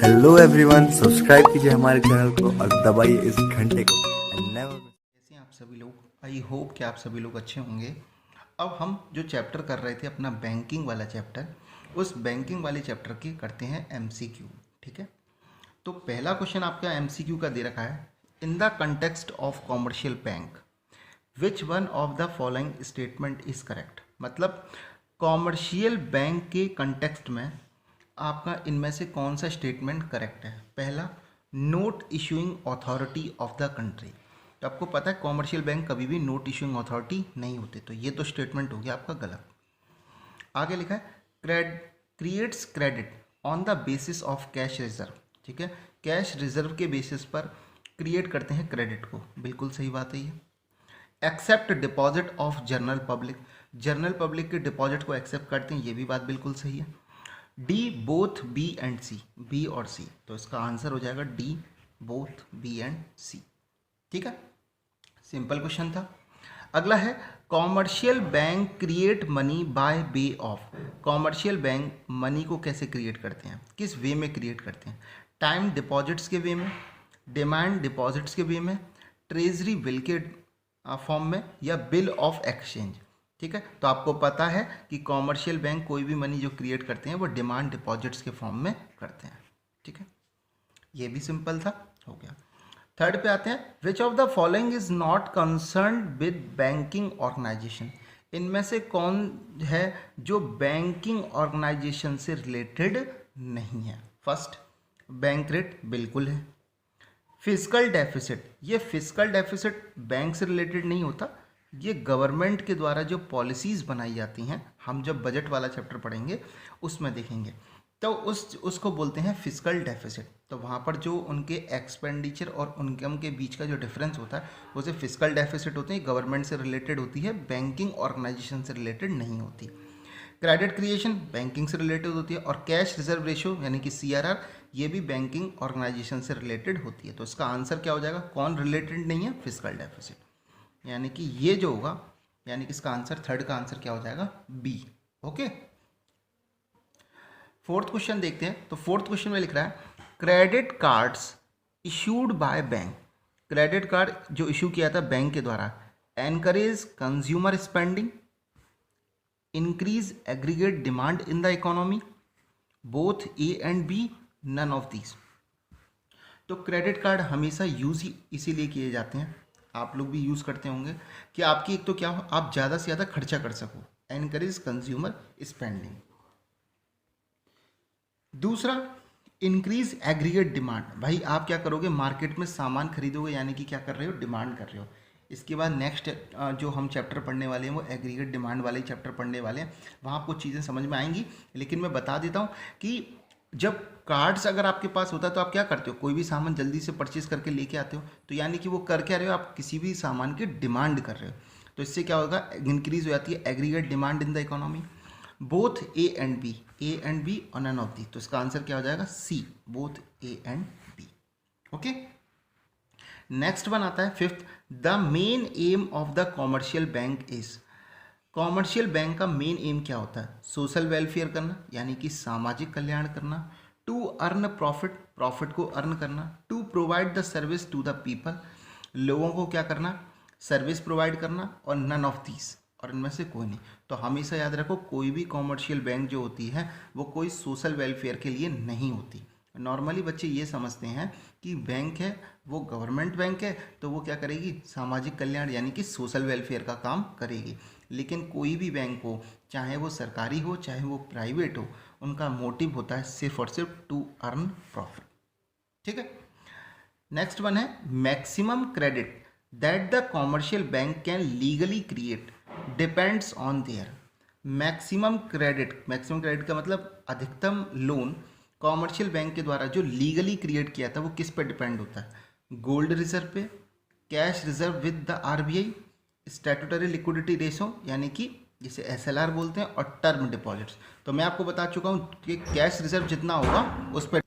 Hello everyone, subscribe कीजिए हमारे channel को और दबाइए इस घंटे को। कैसे हैं आप सभी लोग। आई होप कि आप सभी लोग अच्छे होंगे। अब हम जो चैप्टर कर रहे थे अपना बैंकिंग वाला चैप्टर, उस बैंकिंग वाले चैप्टर के करते हैं एमसीक्यू। ठीक है, तो पहला क्वेश्चन आपका एमसीक्यू का दे रखा है, in the context of commercial bank which one of the following statement is correct. मतलब कॉमर्शियल बैंक के कंटेक्स्ट में आपका इनमें से कौन सा स्टेटमेंट करेक्ट है। पहला, note issuing authority of the country. तो आपको पता है कॉमर्शियल बैंक कभी भी नोट इशूइंग अथॉरिटी नहीं होते, तो ये तो स्टेटमेंट हो गया आपका गलत। आगे लिखा है creates credit on the basis of cash reserve. ठीक है, कैश रिजर्व के बेसिस पर क्रिएट करते हैं क्रेडिट को, बिल्कुल सही बात है ये। Accept deposit of general public, general public के डिपॉजिट को एक्सेप्ट करते हैं, ये भी बात बिल्कुल सही है। D, both B and C, B और सी, तो इसका आंसर हो जाएगा D, both B and C. ठीक है, सिंपल क्वेश्चन था। अगला है, commercial bank create money by way of. Commercial bank money को कैसे क्रिएट करते हैं, किस वे में क्रिएट करते हैं। टाइम डिपॉजिट्स के वे में, डिमांड डिपॉजिट्स के वे में, ट्रेजरी बिल के फॉर्म में, या बिल ऑफ एक्सचेंज। ठीक है, तो आपको पता है कि कॉमर्शियल बैंक कोई भी मनी जो क्रिएट करते हैं वो डिमांड डिपॉजिट्स के फॉर्म में करते हैं। ठीक है, ये भी सिंपल था, हो गया। थर्ड पे आते हैं, which of the following is not concern with banking organisation. इनमें से कौन है जो बैंकिंग ऑर्गेनाइजेशन से रिलेटेड नहीं है। फर्स्ट, बैंक रेट बिल्कुल है। फिजिकल डेफिसिट, ये फिजिकल डेफिसिट बैंक से रिलेटेड नहीं होता, ये गवर्नमेंट के द्वारा जो पॉलिसीज़ बनाई जाती हैं, हम जब बजट वाला चैप्टर पढ़ेंगे उसमें देखेंगे, तो उसको बोलते हैं फिजिकल डेफिसिट। तो वहाँ पर जो उनके एक्सपेंडिचर और इनकम के बीच का जो डिफरेंस होता है उसे फिजिकल डेफिसिट होते हैं, गवर्नमेंट से रिलेटेड होती है, बैंकिंग ऑर्गेनाइजेशन से रिलेटेड नहीं होती। क्रेडिट क्रिएशन बैंकिंग से रिलेटेड होती है, और कैश रिजर्व रेशियो यानी कि सीआरआर, ये भी बैंकिंग ऑर्गेनाइजेशन से रिलेटेड होती है। तो इसका आंसर क्या हो जाएगा, कौन रिलेटेड नहीं है, फिजिकल डेफिसिट, यानी कि ये जो होगा, यानी कि इसका आंसर थर्ड का आंसर क्या हो जाएगा, बी। ओके, फोर्थ क्वेश्चन देखते हैं। तो फोर्थ क्वेश्चन में लिख रहा है, credit cards issued by bank. Credit card जो इशू किया था बैंक के द्वारा, encourage consumer spending, increase aggregate demand in the economy, both A and B, none of these. तो क्रेडिट कार्ड हमेशा यूज ही इसीलिए किए जाते हैं, आप लोग भी यूज़ करते होंगे, कि आपकी एक तो क्या हो, आप ज़्यादा से ज़्यादा खर्चा कर सको, एनकरेज कंज्यूमर स्पेंडिंग। दूसरा, इंक्रीज एग्रीगेट डिमांड, भाई आप क्या करोगे, मार्केट में सामान खरीदोगे, यानी कि क्या कर रहे हो, डिमांड कर रहे हो। इसके बाद नेक्स्ट जो हम चैप्टर पढ़ने वाले हैं वो एग्रीगेट डिमांड वाले चैप्टर पढ़ने वाले हैं, वहाँ आपको चीज़ें समझ में आएंगी। लेकिन मैं बता देता हूँ कि जब कार्ड्स अगर आपके पास होता है तो आप क्या करते हो, कोई भी सामान जल्दी से परचेज करके लेके आते हो, तो यानी कि वो कर क्या रहे हो, आप किसी भी सामान की डिमांड कर रहे हो। तो इससे क्या होगा, इंक्रीज हो जाती है aggregate demand in the economy. Both A and B, A and B और नन ऑफ दी, तो इसका आंसर क्या हो जाएगा, C, both A and B. Okay, next one आता है fifth, the main aim of the commercial bank is. Commercial bank का main aim क्या होता है, सोशल वेलफेयर करना, यानी कि सामाजिक कल्याण करना, टू अर्न प्रॉफिट, प्रॉफिट को अर्न करना, to provide the service to the people, लोगों को क्या करना, सर्विस प्रोवाइड करना, और नन ऑफ दीज, और इनमें से कोई नहीं। तो हमेशा याद रखो, कोई भी कॉमर्शियल बैंक जो होती है वो कोई सोशल वेलफेयर के लिए नहीं होती। नॉर्मली बच्चे ये समझते हैं कि बैंक है वो गवर्नमेंट बैंक है तो वो क्या करेगी, सामाजिक कल्याण यानी कि सोशल वेलफेयर का काम करेगी। लेकिन कोई भी बैंक हो, चाहे वो सरकारी हो चाहे वो प्राइवेट हो, उनका मोटिव होता है सिर्फ और सिर्फ टू अर्न प्रॉफिट। ठीक है, नेक्स्ट वन है, maximum credit that the commercial bank can legally create depends on their. Maximum credit, maximum credit का मतलब अधिकतम लोन कॉमर्शियल बैंक के द्वारा जो लीगली क्रिएट किया था वो किस पे डिपेंड होता है, गोल्ड रिजर्व पे, cash reserve with the RBI, statutory liquidity ratio यानी कि जिसे एसएलआर बोलते हैं, और टर्म डिपॉजिट्स। तो मैं आपको बता चुका हूँ कि कैश रिजर्व जितना होगा उस पर,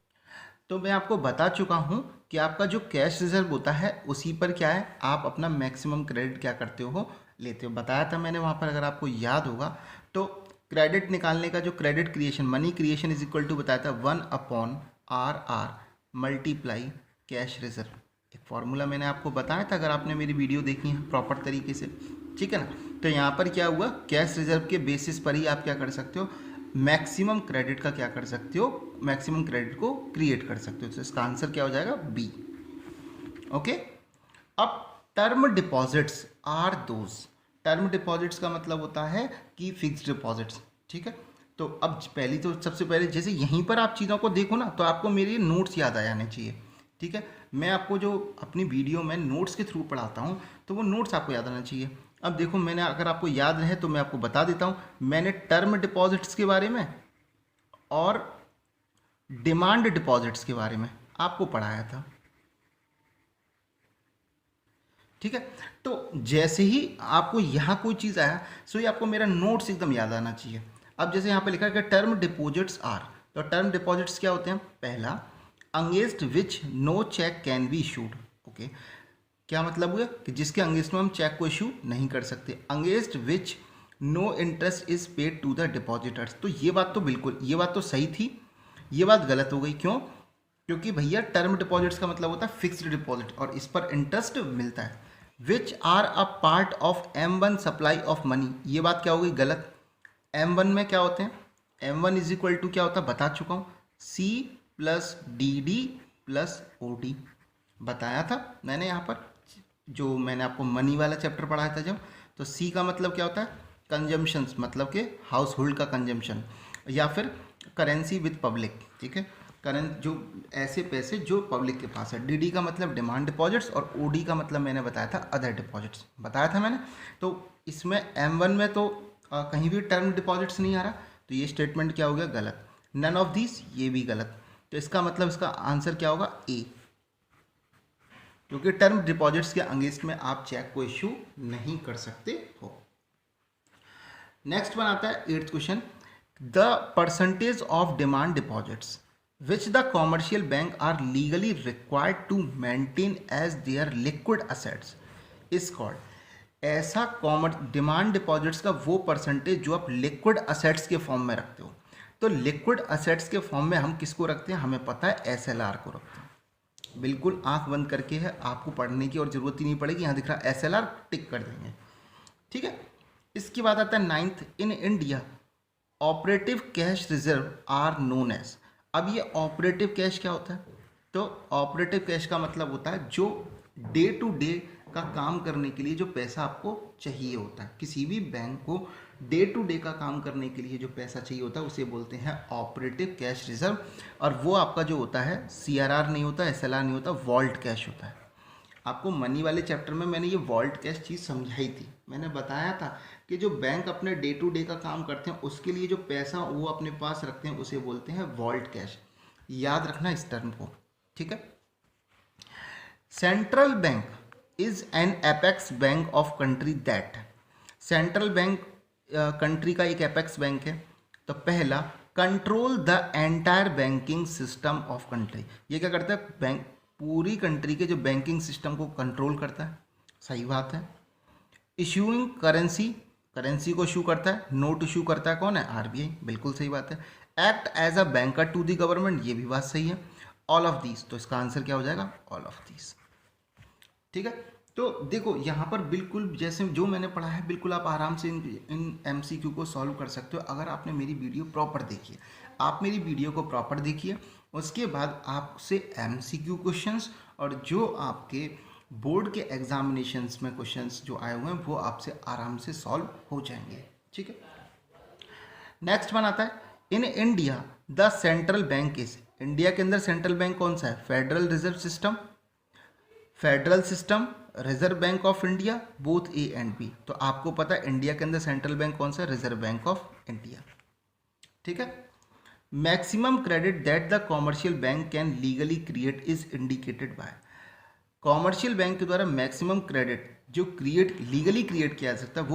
तो मैं आपको बता चुका हूँ कि आपका जो कैश रिजर्व होता है उसी पर क्या है, आप अपना मैक्सिमम क्रेडिट क्या करते हो, लेते हो। बताया था मैंने वहाँ पर, अगर आपको याद होगा तो क्रेडिट निकालने का जो credit creation, money creation is equal to बताया था 1/, CRR मल्टीप्लाई कैश रिजर्व। एक फॉर्मूला मैंने आपको बताया था, अगर आपने मेरी वीडियो देखी है प्रॉपर तरीके से, ठीक है ना। तो यहाँ पर क्या हुआ, कैश रिजर्व के बेसिस पर ही आप क्या कर सकते हो, मैक्सिमम क्रेडिट का क्या कर सकते हो, मैक्सिमम क्रेडिट को क्रिएट कर सकते हो। तो इसका आंसर क्या हो जाएगा, बी। ओके। अब term deposits are those, term deposits का मतलब होता है कि फिक्स्ड डिपॉजिट्स, ठीक है। तो अब पहली तो सबसे पहले जैसे यहीं पर आप चीज़ों को देखो ना, तो आपको मेरे नोट्स याद आ जाने चाहिए, ठीक है। मैं आपको जो अपनी वीडियो में नोट्स के थ्रू पढ़ाता हूँ, तो वो नोट्स आपको याद आना चाहिए। अब देखो, मैंने अगर आपको याद रहे तो मैं आपको बता देता हूँ, मैंने टर्म डिपॉजिट्स के बारे में और डिमांड डिपॉजिट्स के बारे में आपको पढ़ाया था, ठीक है। तो जैसे ही आपको यहाँ कोई चीज़ आया, सो ये आपको मेरा नोट्स एकदम याद आना चाहिए। अब जैसे यहाँ पे लिखा है कि टर्म डिपॉजिट्स आर, तो टर्म डिपॉजिट्स क्या होते हैं, पहला against which no cheque can be issued. Okay, क्या मतलब हुआ कि जिसके अगेंस्ट में हम चेक को इशू नहीं कर सकते, against which no interest is paid to the depositors. तो ये बात तो बिल्कुल, ये बात तो सही थी, ये बात गलत हो गई। क्यों? क्योंकि भैया टर्म डिपॉजिट्स का मतलब होता है फिक्स्ड डिपॉजिट और इस पर इंटरेस्ट मिलता है। Which are a part of M1 supply of money, ये बात क्या हो गई, गलत। M1 में क्या होते हैं, M1 इज इक्वल टू क्या होता है, बता चुका हूँ, C plus DD plus OD, बताया था मैंने यहाँ पर, जो मैंने आपको मनी वाला चैप्टर पढ़ाया था जब। तो C का मतलब क्या होता है, कंजम्पशंस, मतलब कि हाउस होल्ड का कंजम्पशन, या फिर करेंसी विद पब्लिक, ठीक है, करंट जो ऐसे पैसे जो पब्लिक के पास है। DD का मतलब डिमांड डिपॉजिट्स और OD का मतलब मैंने बताया था अदर डिपॉजिट्स, बताया था मैंने। तो इसमें M1 में तो कहीं भी टर्म डिपॉजिट्स नहीं आ रहा, तो ये स्टेटमेंट क्या हो गया, गलत। नन ऑफ दिस, ये भी गलत। तो इसका मतलब इसका आंसर क्या होगा, A, क्योंकि टर्म डिपॉजिट्स के अगेंस्ट में आप चेक को इश्यू नहीं कर सकते हो। नेक्स्ट बनाता है 8th question, the percentage of demand deposits which the commercial bank are legally required to maintain as their liquid assets is called. ऐसा डिमांड डिपॉजिट्स का वो परसेंटेज जो आप लिक्विड असेट्स के फॉर्म में रखते हो। तो लिक्विड असेट्स के फॉर्म में हम किसको रखते हैं, हमें पता है SLR को रखते हैं। बिल्कुल आंख बंद करके है, आपको पढ़ने की और ज़रूरत ही नहीं पड़ेगी, यहाँ दिख रहा है SLR, टिक कर देंगे, ठीक है। इसके बाद आता है 9th, in India operative cash reserve are known as. अब ये ऑपरेटिव कैश क्या होता है, तो ऑपरेटिव कैश का मतलब होता है जो डे टू डे का काम करने के लिए जो पैसा आपको चाहिए होता है। किसी भी बैंक को डे टू डे का काम करने के लिए जो पैसा चाहिए होता है उसे बोलते हैं ऑपरेटिव कैश रिजर्व। और वो आपका जो होता है CRR नहीं होता, SLR नहीं होता, वॉल्ट कैश होता है। आपको मनी वाले चैप्टर में मैंने ये वॉल्ट कैश चीज़ समझाई थी, मैंने बताया था कि जो बैंक अपने डे टू डे का काम करते हैं उसके लिए जो पैसा वो अपने पास रखते हैं उसे बोलते हैं वॉल्ट कैश। याद रखना इस टर्म को, ठीक है। Central bank is an apex bank of country that, central bank country का एक एपेक्स बैंक है। तो पहला, control the entire banking system of country, ये क्या करता है, बैंक पूरी कंट्री के जो बैंकिंग सिस्टम को कंट्रोल करता है, सही बात है। इशूइंग करेंसी, करेंसी को इशू करता है, नोट इशू करता है कौन है, RBI, बिल्कुल सही बात है। Act as a banker to the government, ये भी बात सही है। ऑल ऑफ दीज, तो इसका आंसर क्या हो जाएगा, ऑल ऑफ दीज, ठीक है। तो देखो यहाँ पर बिल्कुल जैसे जो मैंने पढ़ा है बिल्कुल आप आराम से इन MCQ को सॉल्व कर सकते हो अगर आपने मेरी वीडियो प्रॉपर देखी है। आप मेरी वीडियो को प्रॉपर देखिए, उसके बाद आपसे MCQ क्वेश्चंस और जो आपके बोर्ड के एग्जामिनेशंस में क्वेश्चंस जो आए हुए हैं वो आपसे आराम से सॉल्व हो जाएंगे, ठीक है। नेक्स्ट वन आता है, in India the central bank is, India के अंदर सेंट्रल बैंक कौन सा है, federal reserve system, federal system, reserve bank of India, both A and B। तो आपको पता है इंडिया के अंदर सेंट्रल बैंक कौन सा है, रिजर्व बैंक ऑफ इंडिया, ठीक है। Maximum credit that the commercial bank can legally create is indicated by, commercial bank के द्वारा मैक्सिमम क्रेडिट जो लीगली क्रिएट किया जा सकता है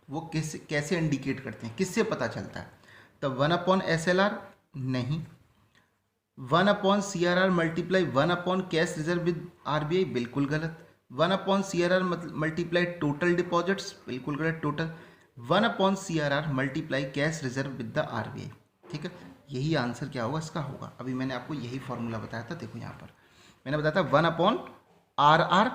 वो कैसे इंडिकेट करते हैं, किससे पता चलता है। तो 1/SLR नहीं, 1/CRR multiply 1/ cash reserve with RBI, बिल्कुल गलत। 1/CRR मल्टीप्लाई टोटल डिपॉजिट्स, बिल्कुल गलत, total 1/CRR multiply cash reserve with the RBI, ठीक है। यही आंसर क्या होगा इसका होगा। अभी मैंने आपको यही फॉर्मूला बताया था, देखो यहाँ पर मैंने बताया था 1/RR,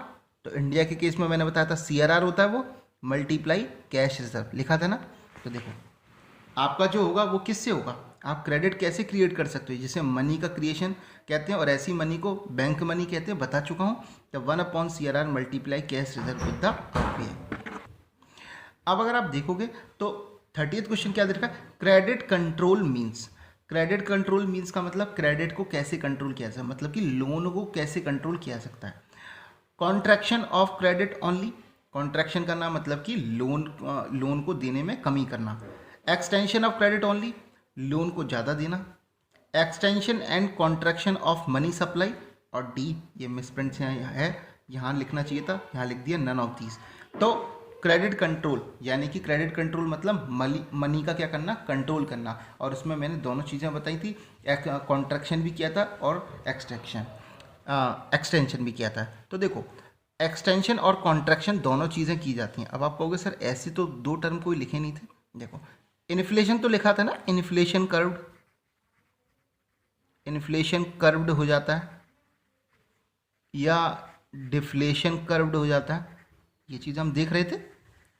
तो इंडिया के केस में मैंने बताया था CRR होता है वो मल्टीप्लाई कैश रिजर्व, लिखा था ना। तो देखो आपका जो होगा वो किससे होगा, आप क्रेडिट कैसे क्रिएट कर सकते हो, जिसे मनी का क्रिएशन कहते हैं और ऐसी मनी को बैंक मनी कहते हैं, बता चुका हूँ। तो 1/CRR multiply cash reserve with the RBI। अब अगर आप देखोगे तो 30th क्वेश्चन क्या दे रखा है, credit control means. Credit control means का मतलब क्रेडिट को कैसे कंट्रोल किया जाए, मतलब कि लोन को कैसे कंट्रोल किया सकता है। Contraction of credit only, contraction करना मतलब कि लोन को देने में कमी करना। Extension of credit only, loan को ज़्यादा देना। Extension and contraction of money supply, और डी ये मिसप्रिंट है, यहाँ लिखना चाहिए था, यहाँ लिख दिया नन ऑफ दीज। तो क्रेडिट कंट्रोल यानी कि क्रेडिट कंट्रोल मतलब मनी का क्या करना, कंट्रोल करना। और उसमें मैंने दोनों चीज़ें बताई थी, कॉन्ट्रैक्शन भी किया था और एक्सटेंशन भी किया था। तो देखो एक्सटेंशन और कॉन्ट्रैक्शन दोनों चीज़ें की जाती हैं। अब आप कहोगे सर ऐसे तो दो टर्म कोई लिखे नहीं थे, देखो इन्फ्लेशन तो लिखा था ना, इन्फ्लेशन कर्व्ड हो जाता है या डिफ्लेशन कर्व्ड हो जाता है, ये चीज़ हम देख रहे थे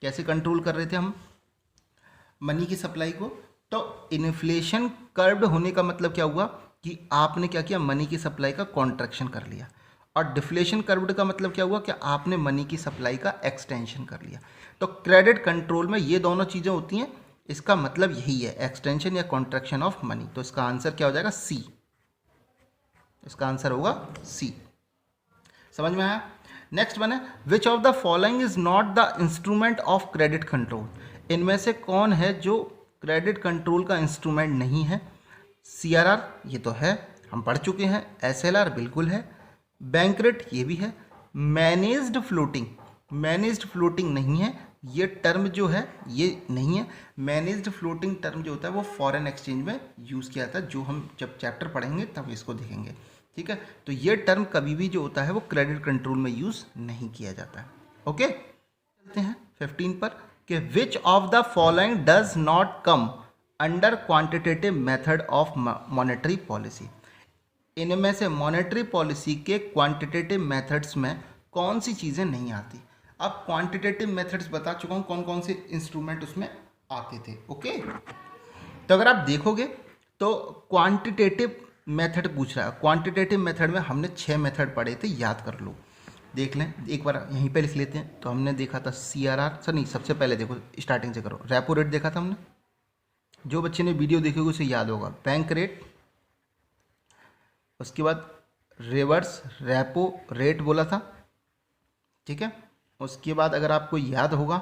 कैसे कंट्रोल कर रहे थे हम मनी की सप्लाई को। तो इन्फ्लेशन कर्व्ड होने का मतलब क्या हुआ कि आपने क्या किया, मनी की सप्लाई का कॉन्ट्रैक्शन कर लिया। और डिफ्लेशन कर्व्ड का मतलब क्या हुआ कि आपने मनी की सप्लाई का एक्सटेंशन कर लिया। तो क्रेडिट कंट्रोल में ये दोनों चीज़ें होती हैं, इसका मतलब यही है, एक्सटेंशन या कॉन्ट्रैक्शन ऑफ मनी। तो इसका आंसर क्या हो जाएगा, सी। इसका आंसर होगा सी। समझ में आया। नेक्स्ट वन है, विच of the following is not the instrument of credit control. इनमें से कौन है जो क्रेडिट कंट्रोल का इंस्ट्रूमेंट नहीं है। CRR ये तो है, हम पढ़ चुके हैं। SLR बिल्कुल है। बैंक रेट ये भी है। मैनेज्ड फ्लोटिंग नहीं है, ये टर्म जो है ये नहीं है। मैनेज्ड फ्लोटिंग टर्म जो होता है वो फॉरेन एक्सचेंज में यूज़ किया जाता है, जो हम जब चैप्टर पढ़ेंगे तब इसको देखेंगे, ठीक है। तो ये टर्म कभी भी जो होता है वो क्रेडिट कंट्रोल में यूज़ नहीं किया जाता है। ओके, चलते हैं 15 पर कि विच of the following does not come under quantitative method of monetary policy. इनमें से मॉनेटरी पॉलिसी के क्वांटिटेटिव मेथड्स में कौन सी चीज़ें नहीं आती। अब क्वांटिटेटिव मेथड्स बता चुका हूँ कौन कौन से इंस्ट्रूमेंट उसमें आते थे। ओके, तो अगर आप देखोगे तो क्वांटिटेटिव मेथड पूछ रहा है। क्वांटिटेटिव मेथड में हमने 6 मेथड पढ़े थे, याद कर लो, देख लें एक बार, यहीं पे लिख लेते हैं। तो हमने देखा था CRR, सर नहीं, सबसे पहले देखो स्टार्टिंग से करो, रेपो रेट देखा था हमने, जो बच्चे ने वीडियो देखी होगी उसे याद होगा। बैंक रेट, उसके बाद रिवर्स रेपो रेट बोला था, ठीक है। उसके बाद अगर आपको याद होगा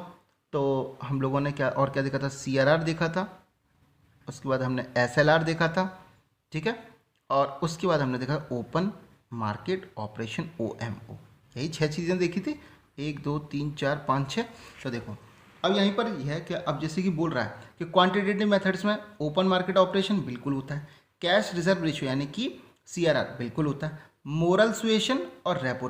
तो हम लोगों ने क्या और क्या देखा था, CRR देखा था, उसके बाद हमने SLR देखा था, ठीक है। और उसके बाद हमने देखा ओपन मार्केट ऑपरेशन OMO। यही 6 चीज़ें देखी थी, 1 2 3 4 5 6। तो देखो अब यहीं पर यह है कि अब जैसे कि बोल रहा है कि क्वांटिटेटिव मेथड्स में ओपन मार्केट ऑपरेशन बिल्कुल होता है, कैश रिजर्व रेशियो यानी कि CRR बिल्कुल होता है, मोरल सुएशन और रेपो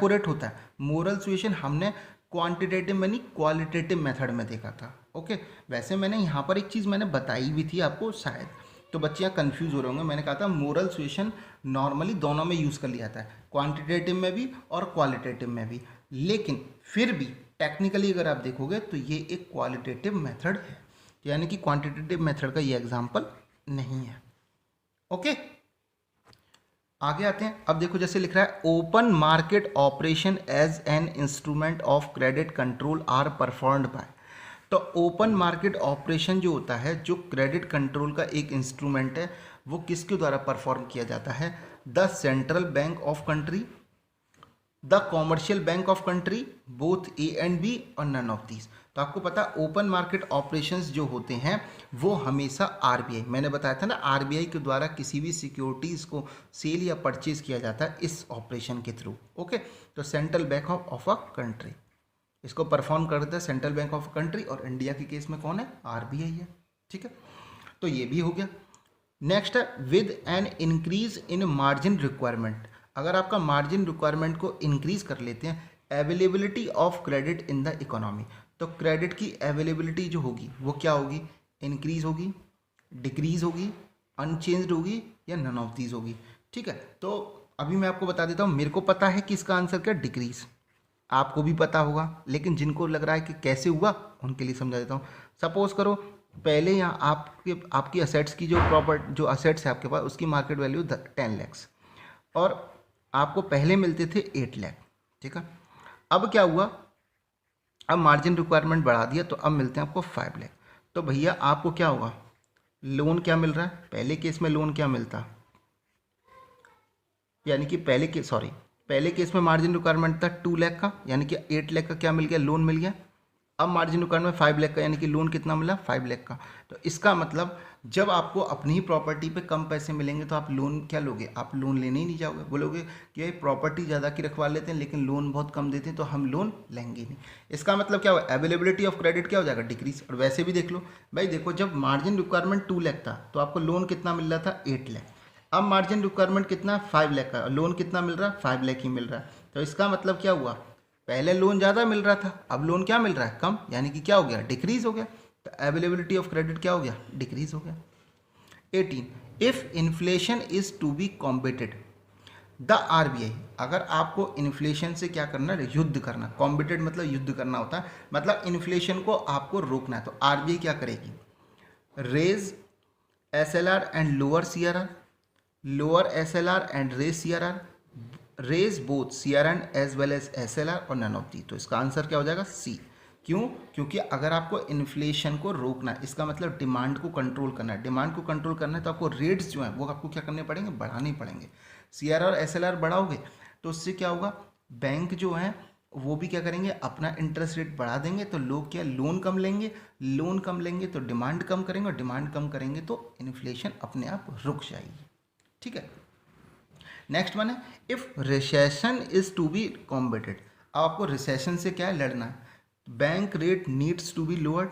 रेट होता है। मोरल सुएशन हमने क्वांटिटेटिव मनी क्वालिटेटिव मेथड में देखा था। ओके, वैसे मैंने यहाँ पर एक चीज़ मैंने बताई भी थी आपको शायद, तो बच्चे यहाँ कन्फ्यूज़ हो रहे होंगे। मैंने कहा था मोरल सुएशन नॉर्मली दोनों में यूज़ कर लिया जाता है, क्वांटिटेटिव में भी और क्वालिटेटिव में भी, लेकिन फिर भी टेक्निकली अगर आप देखोगे तो ये एक क्वालिटेटिव मेथड है, यानी कि क्वांटिटेटिव मेथड का ये एग्जाम्पल नहीं है। ओके, आगे आते हैं। अब देखो जैसे लिख रहा है open market operation as an instrument of credit control are performed by. तो ओपन मार्केट ऑपरेशन जो होता है, जो क्रेडिट कंट्रोल का एक इंस्ट्रूमेंट है, वो किसके द्वारा परफॉर्म किया जाता है, the central bank of country, the commercial bank of country, both A and B और नन ऑफ दीज। तो आपको पता ओपन मार्केट ऑपरेशंस जो होते हैं वो हमेशा RBI, मैंने बताया था ना, RBI के द्वारा किसी भी सिक्योरिटीज़ को सेल या परचेज किया जाता है इस ऑपरेशन के थ्रू। ओके, तो central bank of a country इसको परफॉर्म करता है सेंट्रल बैंक ऑफ कंट्री, और इंडिया के केस में कौन है, RBI है, ठीक है। तो ये भी हो गया। नेक्स्ट है with an increase in margin requirement. अगर आपका मार्जिन रिक्वायरमेंट को इंक्रीज कर लेते हैं, availability of credit in the economy, तो क्रेडिट की अवेलेबिलिटी जो होगी वो क्या होगी, इंक्रीज होगी, डिक्रीज होगी, अनचेंज्ड होगी या नन ऑफ दीज होगी। ठीक है, तो अभी मैं आपको बता देता हूँ, मेरे को पता है कि इसका आंसर क्या डिक्रीज, आपको भी पता होगा, लेकिन जिनको लग रहा है कि कैसे हुआ उनके लिए समझा देता हूँ। सपोज करो पहले यहाँ आपकी असेट्स की जो असेट्स है आपके पास उसकी मार्केट वैल्यू 10 लाख और आपको पहले मिलते थे 8 लाख। ठीक है, अब क्या हुआ, अब मार्जिन रिक्वायरमेंट बढ़ा दिया तो अब मिलते हैं आपको 5 लाख। तो भैया आपको क्या होगा, लोन क्या मिल रहा है, पहले केस में लोन क्या मिलता, यानी कि पहले केस में मार्जिन रिक्वायरमेंट था 2 लाख का, यानी कि 8 लाख का क्या मिल गया, लोन मिल गया। अब मार्जिन रिक्वायरमेंट 5 लाख का, यानी कि लोन कितना मिला, 5 लाख का। तो इसका मतलब जब आपको अपनी ही प्रॉपर्टी पे कम पैसे मिलेंगे तो आप लोन क्या लोगे, आप लोन लेने ही नहीं जाओगे, बोलोगे कि प्रॉपर्टी ज़्यादा की रखवा लेते हैं लेकिन लोन बहुत कम देते हैं तो हम लोन लेंगे नहीं। इसका मतलब क्या होगा, अवेलेबिलिटी ऑफ क्रेडिट क्या हो जाएगा, डिक्रीज। और वैसे भी देख लो भाई, देखो जब मार्जिन रिक्वायरमेंट 2 लाख था तो आपको लोन कितना मिल रहा था, 8 लाख। अब मार्जिन रिक्वायरमेंट कितना, 5 लाख का, लोन कितना मिल रहा है, 5 लाख ही मिल रहा है। तो इसका मतलब क्या हुआ, पहले लोन ज़्यादा मिल रहा था, अब लोन क्या मिल रहा है, कम, यानी कि क्या हो गया, डिक्रीज हो गया। तो अवेलेबिलिटी ऑफ क्रेडिट क्या हो गया, डिक्रीज हो गया। 18, if inflation is to be combated the RBI, अगर आपको इन्फ्लेशन से क्या करना है, युद्ध करना, कॉम्बेटेड मतलब युद्ध करना होता है, मतलब इन्फ्लेशन को आपको रोकना है, तो आरबीआई क्या करेगी, raise SLR and lower CRR, lower SLR and raise CRR, raise both CRR as well as SLR और नन ऑफ दी। तो इसका आंसर क्या हो जाएगा, सी। क्यों, क्योंकि अगर आपको इन्फ्लेशन को रोकना है, इसका मतलब डिमांड को कंट्रोल करना है, डिमांड को कंट्रोल करना है तो आपको रेट्स जो हैं वो आपको क्या करने पड़ेंगे, बढ़ाने पड़ेंगे। सीआरआर और एसएलआर बढ़ाओगे तो उससे क्या होगा, बैंक जो है वो भी क्या करेंगे, अपना इंटरेस्ट रेट बढ़ा देंगे, तो लोग क्या लोन कम लेंगे, लोन कम लेंगे तो डिमांड कम करेंगे, और डिमांड कम करेंगे तो इन्फ्लेशन अपने आप रुक जाएगी। ठीक है, नेक्स्ट वन है, if recession is to be combated, अब आपको रिसेशन से क्या है, लड़ना है, bank rate needs to be lowered,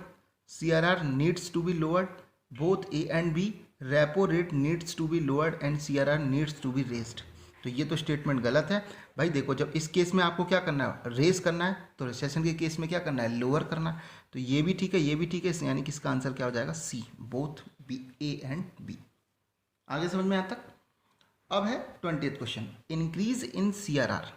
CRR needs to be lowered, both A and B, repo rate needs to be lowered and CRR needs to be raised. तो ये तो स्टेटमेंट गलत है भाई। देखो जब इस केस में आपको क्या करना है, रेस करना है, तो रिसेशन के केस में क्या करना है, लोअर करना है। तो ये भी ठीक है, ये भी ठीक है, यानी कि इसका आंसर क्या हो जाएगा, C, both B, A and B. आगे समझ में आता। अब है 20th question, increase in CRR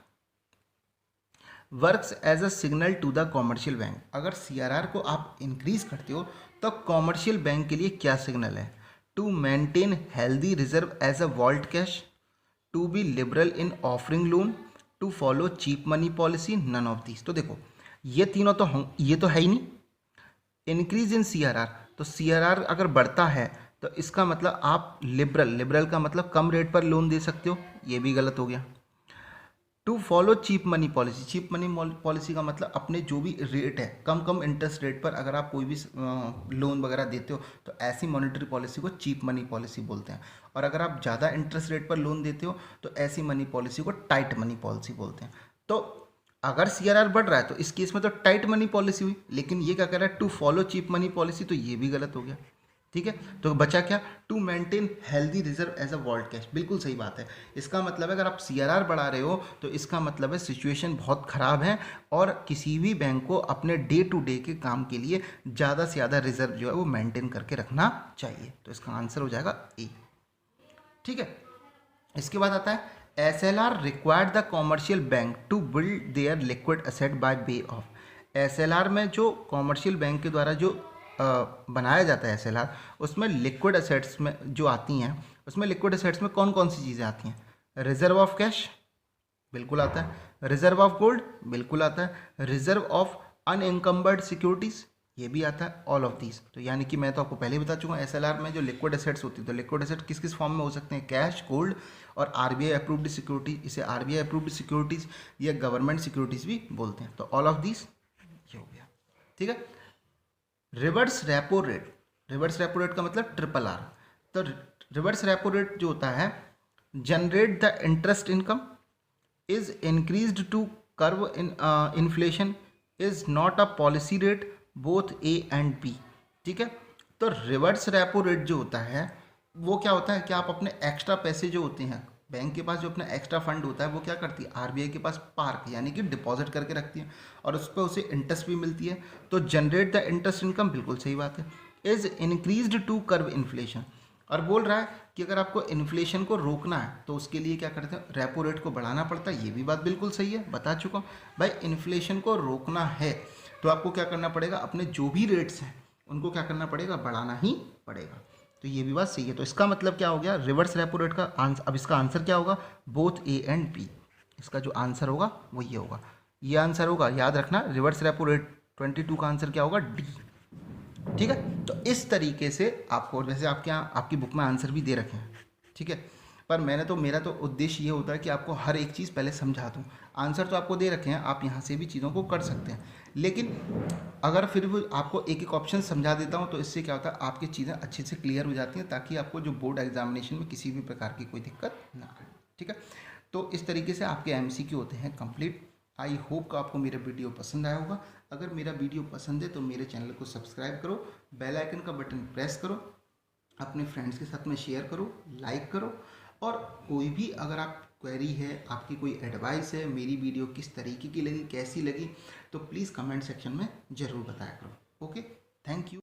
works as a signal to the commercial bank. अगर सीआरआर को आप इंक्रीज करते हो तो कॉमर्शियल बैंक के लिए क्या सिग्नल है, to maintain healthy reserve as a vault cash, to be liberal in offering loan, to follow cheap money policy, none of these. तो देखो ये तीनों तो ये तो है ही नहीं। इंक्रीज इन सीआरआर, तो सीआरआर अगर बढ़ता है तो इसका मतलब आप लिबरल का मतलब कम रेट पर लोन दे सकते हो, ये भी गलत हो गया। To follow cheap money policy, cheap money policy का मतलब अपने जो भी रेट है, कम इंटरेस्ट रेट पर अगर आप कोई भी लोन वगैरह देते हो तो ऐसी मॉनेटरी पॉलिसी को चीप मनी पॉलिसी बोलते हैं। और अगर आप ज़्यादा इंटरेस्ट रेट पर लोन देते हो तो ऐसी मनी पॉलिसी को टाइट मनी पॉलिसी बोलते हैं। तो अगर सीआरआर बढ़ रहा है तो इस केस में तो टाइट मनी पॉलिसी हुई, लेकिन ये क्या कह रहा है, to follow cheap money policy, तो ये भी गलत हो गया। ठीक है, तो बचा क्या, to maintain healthy reserve as a vault cash, बिल्कुल सही बात है। इसका मतलब है अगर आप सीआरआर बढ़ा रहे हो तो इसका मतलब है सिचुएशन बहुत ख़राब है और किसी भी बैंक को अपने डे टू डे के काम के लिए ज़्यादा से ज़्यादा रिजर्व जो है वो मेंटेन करके रखना चाहिए। तो इसका आंसर हो जाएगा ए। ठीक है, इसके बाद आता है SLR required the commercial bank to build their liquid asset by way of. SLR में जो कॉमर्शियल बैंक के द्वारा जो बनाया जाता है एसएलआर, उसमें लिक्विड एसेट्स में जो आती हैं, उसमें लिक्विड एसेट्स में कौन कौन सी चीज़ें आती हैं, रिजर्व ऑफ कैश बिल्कुल आता है, रिजर्व ऑफ गोल्ड बिल्कुल आता है, रिजर्व ऑफ अनइंकम्बर्ड सिक्योरिटीज़ ये भी आता है, ऑल ऑफ दीज। तो यानी कि मैं तो आपको पहले ही बता चुका हूँ एसएलआर में जो लिक्विड एसेट्स होती है, तो लिक्विड एसेट किस किस फॉर्म में हो सकते हैं, कैश, गोल्ड और आरबीआई अप्रूव्ड सिक्योरिटी। इसे आरबीआई अप्रूव्ड सिक्योरिटीज़ या गवर्नमेंट सिक्योरिटीज़ भी बोलते हैं। तो ऑल ऑफ दीज ये हो गया। ठीक है, reverse repo rate, reverse repo rate का मतलब ट्रिपल आर। तो रिवर्स रेपो रेट जो होता है, generate the interest income, is increased to curb in inflation, is not a policy rate, both A and B. ठीक है, तो रिवर्स रेपो रेट जो होता है वो क्या होता है कि आप अपने एक्स्ट्रा पैसे जो होते हैं, बैंक के पास जो अपना एक्स्ट्रा फंड होता है वो क्या करती है, आरबीआई के पास पार्क यानी कि डिपॉजिट करके रखती है और उस पर उसे इंटरेस्ट भी मिलती है। तो जनरेट द इंटरेस्ट इनकम बिल्कुल सही बात है। Is increased to curb inflation, और बोल रहा है कि अगर आपको इन्फ्लेशन को रोकना है तो उसके लिए क्या करते हैं, रेपो रेट को बढ़ाना पड़ता है। ये भी बात बिल्कुल सही है, बता चुका हूँ भाई। इन्फ्लेशन को रोकना है तो आपको क्या करना पड़ेगा, अपने जो भी रेट्स हैं उनको क्या करना पड़ेगा, बढ़ाना ही पड़ेगा। तो ये भी बात सही है। तो इसका मतलब क्या हो गया, रिवर्स रेपो रेट का आंसर, अब इसका आंसर क्या होगा, बोथ ए एंड बी। इसका जो आंसर होगा वो ये होगा, ये आंसर होगा, याद रखना। रिवर्स रेपो रेट 22 का आंसर क्या होगा, डी। ठीक है, तो इस तरीके से आपको, वैसे आपके यहाँ आपकी बुक में आंसर भी दे रखे हैं, ठीक है, पर मेरा तो उद्देश्य ये होता है कि आपको हर एक चीज़ पहले समझा दूँ। आंसर तो आपको दे रखे हैं, आप यहाँ से भी चीज़ों को कर सकते हैं, लेकिन अगर फिर भी आपको एक एक ऑप्शन समझा देता हूँ तो इससे क्या होता है, आपकी चीज़ें अच्छे से क्लियर हो जाती हैं, ताकि आपको जो बोर्ड एग्जामिनेशन में किसी भी प्रकार की कोई दिक्कत ना आए। ठीक है, तो इस तरीके से आपके MCQ होते हैं कंप्लीट। आई होप कि आपको मेरा वीडियो पसंद आया होगा। अगर मेरा वीडियो पसंद है तो मेरे चैनल को सब्सक्राइब करो, बेल आइकन का बटन प्रेस करो, अपने फ्रेंड्स के साथ में शेयर करो, लाइक करो, और कोई भी अगर आप क्वेरी है, आपकी कोई एडवाइस है, मेरी वीडियो किस तरीके की लगी, कैसी लगी, तो प्लीज़ कमेंट सेक्शन में ज़रूर बताया करो। Okay, thank you.